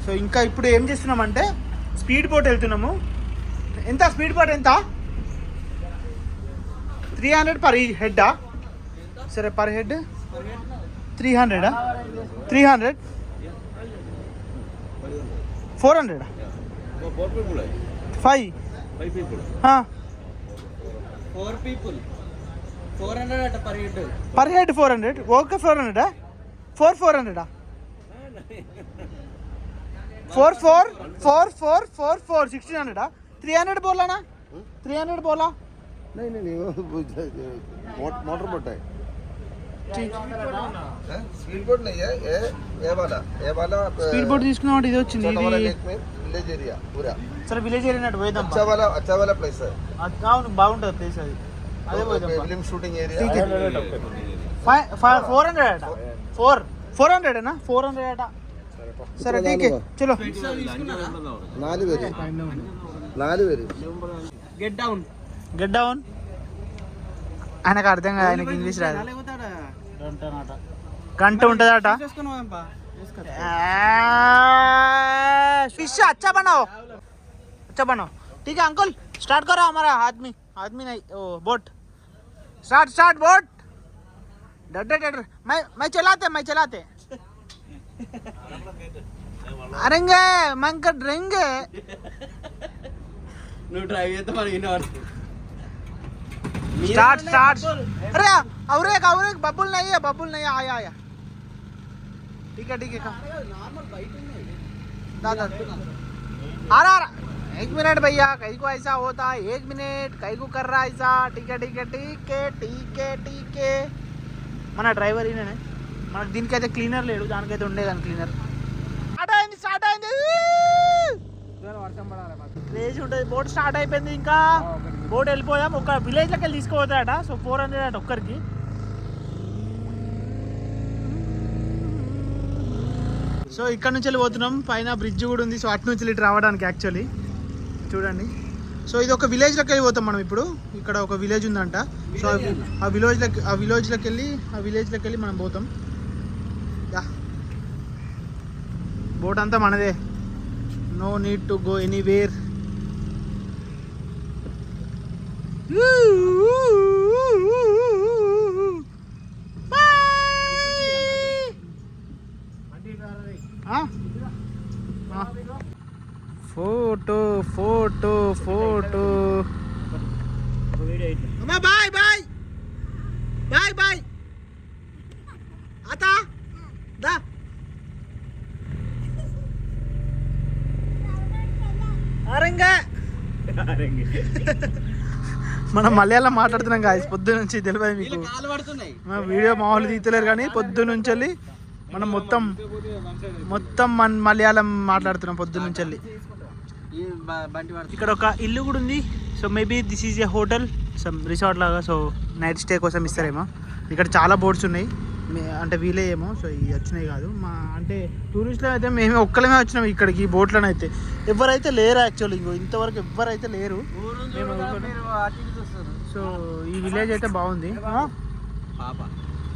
So ఇంకా ఇప్పుడు ఏం చేస్తున్నామంటే స్పీడ్ బోట్ వెళ్తున్నాము. ఎంత స్పీడ్ బోట్ ఎంత? 300 పర్ హెడ్డా? సరే పర్ హెడ్ 300 300 400 5 400 అట పర్ హెడ్ 400. ఓకే 400 400 4 1600 300 बोला ना 300 बोला नहीं मोटर बोट है स्पीड बोट नहीं है ये वाला స్పీడ్ బోట్ తీసుకున్నాం. ఇది వచ్చింది विलेज एरिया पूरा. సరే విలేజ్ ఏరియా నట్టు పోయేద్దాం. अच्छा वाला प्लेस है. అవును బాగుంటుంది ప్లేస్ అది. అదే పోయేద్దాం. फिल्म शूटिंग एरिया 400 అట 400 ना 400 అట. సరే ठीक है चलो 4 పేరు గెట్ డౌన్ ఆయనకు అర్థం కాదు, ఆయనకి ఇంగ్లీష్ రాదు. గంట ఉంటుందట. फिश अच्छा बनाओ ठीक है अंकल. स्टार्ट करो हमारा आदमी नहीं ओ बोट स्टार्ट बोट. डर मैं चलाते अरेंगे मंकर ड्रेंगे నువ్వు డ్రైవ్ చేస్తే మనకి स्टार्ट अरे और एक बबुल नहीं है आया ठीक है నార్మల్ బైక్ ఉన్నాయి. दादा आ रहा 1 मिनट भैया कहीं को ऐसा होता है 1 मिनट कहीं को कर रहा ऐसा. ठीक है మన డ్రైవర్ ఈయననే. మనకు దీనికైతే క్లీనర్ లేడు, దానికైతే ఉండేదాన్ని క్లీనర్. స్టార్ట్ అయింది వర్షం పడాలి క్రేజ్ ఉంటుంది. బోట్ స్టార్ట్ అయిపోయింది. ఇంకా బోట్ వెళ్ళిపోయాం. ఒక విలేజ్లోకి వెళ్ళి తీసుకుపోతాడట. సో 400 అట ఒక్కరికి. సో ఇక్కడ నుంచి వెళ్ళి పోతున్నాం. పైన బ్రిడ్జ్ కూడా ఉంది. సో అటు నుంచి ఇటు రావడానికి యాక్చువల్లీ చూడండి. సో ఇది ఒక విలేజ్లోకి వెళ్ళి పోతాం మనం ఇప్పుడు. ఇక్కడ ఒక విలేజ్ ఉందంట. సో ఆ విలేజ్లోకి వెళ్ళి మనం పోతాం. యా బోట్ అంతా మనదే. No need to go anywhere. Photo by आता दा అరంగా మనం మలయాళం మాట్లాడుతున్నాం గాయస్. పొద్దు నుంచి తెలియదు మీకు. వీడియో మామూలు తీయలేరు కానీ పొద్దు నుంచి వెళ్ళి మనం మొత్తం మలయాళం మాట్లాడుతున్నాం పొద్దు నుంచి వెళ్ళి. ఇక్కడ ఒక ఇల్లు కూడా ఉంది. So maybe this is a hotel some resort లాగా. సో నైట్ స్టే కోసం ఇస్తారేమో. ఇక్కడ చాలా బోట్స్ ఉన్నాయి. అంటే వీలే ఏమో. సో ఇవి వచ్చినాయి కాదు మా అంటే టూరిస్టులు అయితే మేమే ఒక్కలమే వచ్చినాం ఇక్కడికి. ఈ బోట్లను అయితే ఎవరైతే లేరు యాక్చువల్లీ. ఇంతవరకు ఎవరైతే లేరు. సో ఈ విలేజ్ అయితే బాగుంది.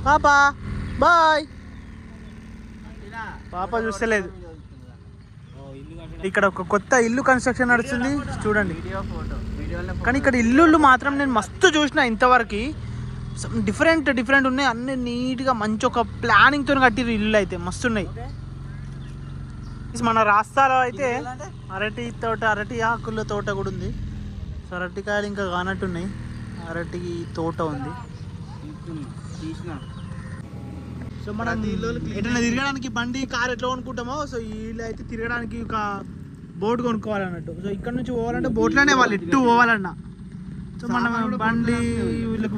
పాపా బాయ్. పాప చూస్తలేదు. ఇక్కడ ఒక కొత్త ఇల్లు కన్స్ట్రక్షన్ నడుస్తుంది చూడండి. కానీ ఇక్కడ ఇల్లు మాత్రం నేను మస్తు చూసిన ఇంతవరకు. డిఫరెంట్ ఉన్నాయి. అన్ని నీట్గా మంచి ఒక ప్లానింగ్తో కట్టిరు ఇల్లు అయితే మస్తు ఉన్నాయి. మన రాస్తాలో అయితే అరటి ఆకుల తోట కూడా ఉంది. సో అరటికాయలు ఇంకా కానట్టున్నాయి. అరటి తోట ఉంది. సో మనం ఎట్లా తిరగడానికి బండి కార్ ఎట్లా కొనుక్కుంటామో సో వీళ్ళు అయితే తిరగడానికి ఒక బోట్ కొనుక్కోవాలన్నట్టు. సో ఇక్కడ నుంచి పోవాలంటే బోట్లోనే వాళ్ళు ఎట్టు పోవాలన్నా. సో మనం బండి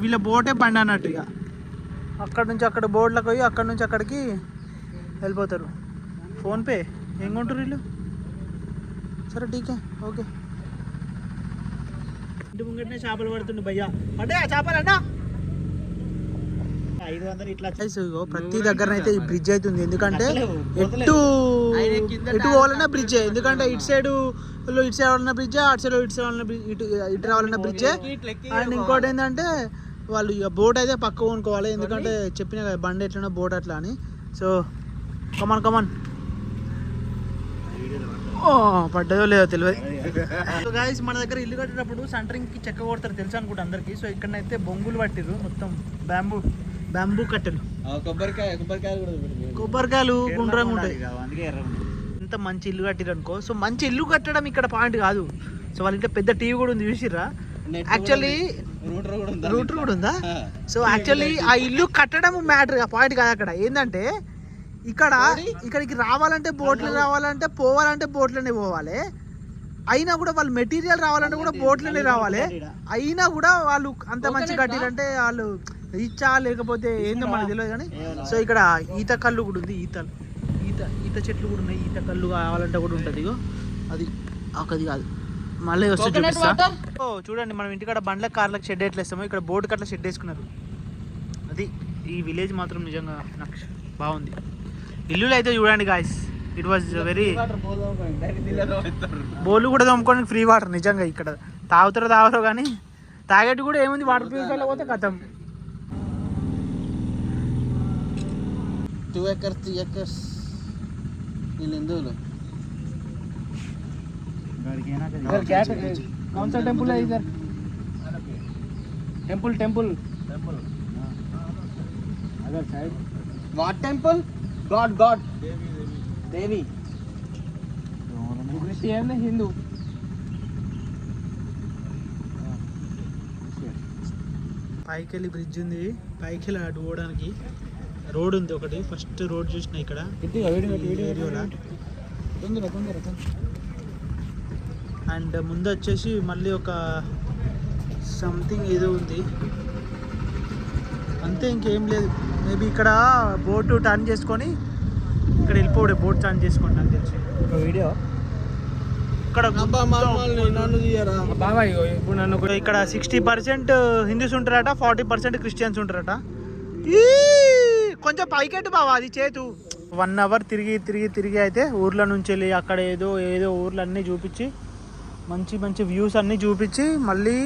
వీళ్ళ బోటే బండి అన్నట్టు. ఇక అక్కడ నుంచి అక్కడ బోట్లకు పోయి అక్కడ నుంచి అక్కడికి వెళ్ళిపోతారు. ఫోన్పే ఏం కొంటారు వీళ్ళు. సరే టీకే ఓకే. ఇంటి ముంగటనే చేపలు పడుతుంది భయ్యా. అంటే ఆ చేపలు అన్నా 500 ఇట్లా. ప్రతి దగ్గరనైతే ఈ బ్రిడ్జ్ అవుతుంది. ఎందుకంటే ఎటు పోవాలన్నా బ్రిడ్జ్. ఎందుకంటే ఇటు సైడ్ రావాలన్న బ్రిడ్జ్, అటు సైడ్ ఇటు రావాలన్న బ్రిడ్జ్. అండ్ ఇంకోటి ఏంటంటే వాళ్ళు ఇక బోట్ అయితే పక్క కొనుక్కోవాలి. ఎందుకంటే చెప్పిన కదా బండి ఎట్లన్నా బోట్ అట్లా అని. సో కమాన్ ఓ పడ్డదో లేదో తెలియదు. సో గాయస్ మన దగ్గర ఇల్లు కట్టేటప్పుడు సెంటరింగ్ కి చెక్క కొడతారు తెలుసు అనుకుంటా అందరికి. సో ఇక్కడనైతే బొంగులు పట్టిరు మొత్తం బ్యాంబూ కట్టెలు, కొబ్బరికాయలు గుండ్రంగా ఉంటాయి. ఎంత మంచి ఇల్లు కట్టిరు అనుకో. సో మంచి ఇల్లు కట్టడం ఇక్కడ పాయింట్ కాదు. సో వాళ్ళ ఇంట్లో పెద్ద టీవీ కూడా ఉంది చూసిర్రా. యాక్చువల్లీ రూటర్ కూడా ఉందా. సో యాక్చువల్లీ ఆ ఇల్లు కట్టడం మ్యాటర్ పాయింట్ కాదు. అక్కడ ఏంటంటే ఇక్కడికి రావాలంటే బోట్లు రావాలంటే పోవాలంటే బోట్లోనే పోవాలి. అయినా కూడా వాళ్ళు మెటీరియల్ రావాలంటే కూడా బోట్లోనే రావాలి. అయినా కూడా వాళ్ళు అంత మంచి కట్టిరంటే వాళ్ళు రీచా లేకపోతే ఏందో మనకు తెలియదు కానీ. సో ఇక్కడ ఈత కళ్ళు కూడా ఉంది. ఈత చెట్లు కూడా ఉన్నాయి. ఈత కళ్ళు కావాలంటే కూడా ఉంటుంది. ఇగో అది కాదు మళ్ళీ వస్తే చూపిస్తా. ఓ చూడండి మనం ఇంటికాడ బండ్లకు కార్లకు షెడ్ ఎట్లా వేస్తామో ఇక్కడ బోర్డు కట్ల షెడ్ వేసుకున్నారు. అది ఈ విలేజ్ మాత్రం నిజంగా నాకు బాగుంది. ఇల్లులు అయితే చూడండి గాయస్, ఇట్ వాజ్ వెరీ. బోర్లు కూడా తోముకోవడానికి ఫ్రీ వాటర్. నిజంగా ఇక్కడ తాగుతారో కానీ తాగేటి కూడా ఏముంది, వాటర్ ప్యూరిఫైర్లో పోతే కథం. 2 acres 3 acres कौन सा टेम्पल है इधर? Temple other side. What temple? God Devi. Christian Hindu. పైకి వెళ్ళి బ్రిడ్జ్ ఉంది. పైకి వెళ్ళి అటు పోవడానికి రోడ్ ఉంది ఒకటి. ఫస్ట్ రోడ్ చూసిన ఇక్కడ ఏరియాలో. అండ్ ముందు వచ్చేసి మళ్ళీ ఒక సంథింగ్ ఏదో ఉంది అంతే, ఇంకేం లేదు. మేబీ ఇక్కడ బోటు టర్న్ చేసుకొని ఇక్కడ వెళ్ళిపోవడే. బోట్ టర్న్ చేసుకోండి నాకు తెలిసి. ఒక వీడియో ఇక్కడ ఇప్పుడు నన్ను ఇక్కడ 60% హిందూస్ ఉంటారట, 40% క్రిస్టియన్స్ ఉంటారట. కొంచెం పైకెట్టు బావా అది చేతు. 1 hour తిరిగి అయితే ఊర్ల నుంచి వెళ్ళి అక్కడ ఏదో ఊర్లు అన్నీ చూపించి మంచి వ్యూస్ అన్నీ చూపించి మళ్ళీ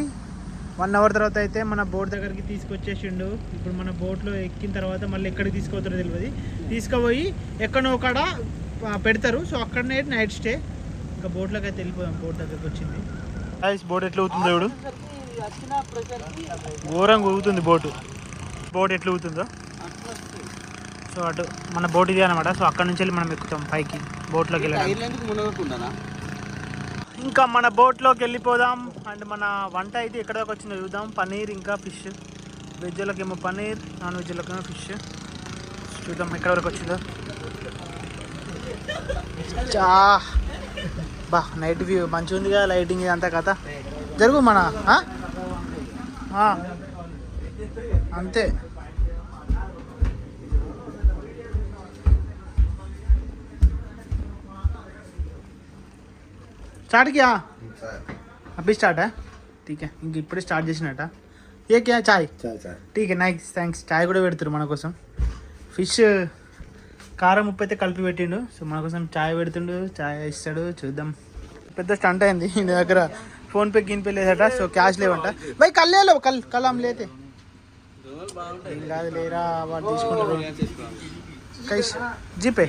1 hour తర్వాత అయితే మన బోట్ దగ్గరికి తీసుకొచ్చేసిండు. ఇప్పుడు మన బోట్లో ఎక్కిన తర్వాత మళ్ళీ ఎక్కడికి తీసుకుపోతారో తెలియదు. తీసుకుపోయి ఎక్కడో కాడ పెడతారు. సో అక్కడనే నైట్ స్టే. ఇంకా బోట్లోకి అయితే వెళ్ళిపోదాం. బోట్ దగ్గరికి వచ్చింది. బోట్ ఎట్లా అవుతుందో ఇప్పుడు ఘోరంగా ఊగుతుంది బోట్ ఎట్లా ఊగుతుందో. సో అటు మన బోట్ ఇది అనమాట. సో అక్కడ నుంచి వెళ్ళి మనం ఎక్కుతాం పైకి బోట్లోకి వెళ్ళాలి. ఇంకా మన బోట్లోకి వెళ్ళిపోదాం. అండ్ మన వంట అయితే ఎక్కడ దాకా వచ్చిందో చూద్దాం. పన్నీర్ ఇంకా ఫిష్. వెజ్లకి ఏమో పన్నీర్, నాన్ వెజ్లకి ఏమో ఫిష్. చూద్దాం ఎక్కడ వరకు వచ్చిందో. బా నైట్ వ్యూ మంచిగా ఉందిగా, లైటింగ్ ఇదంతా కథ. జరుగు మన అంతే. स्टार्ट किया अभी स्टार्ट है. ठीक है इंक इपड़े स्टार्ट చేసినట. ये क्या चाय ठीक है నైస్ థ్యాంక్స్. చాయ్ కూడా పెడతారు మన కోసం. ఫిష్ కారం ఉప్పు అయితే కలిపి పెట్టిండు. సో మన కోసం చాయ్ పెడుతుండు, చాయ్ ఇస్తాడు. చూద్దాం. పెద్ద స్టంట్ అయింది నీ దగ్గర. ఫోన్పే గిన్పే లేదట. సో క్యాష్ లేవంట. బై కల్లేలో కల్ हम लेते కాదు లేరా వాళ్ళు తీసుకుంటారు. కైస్ జీపే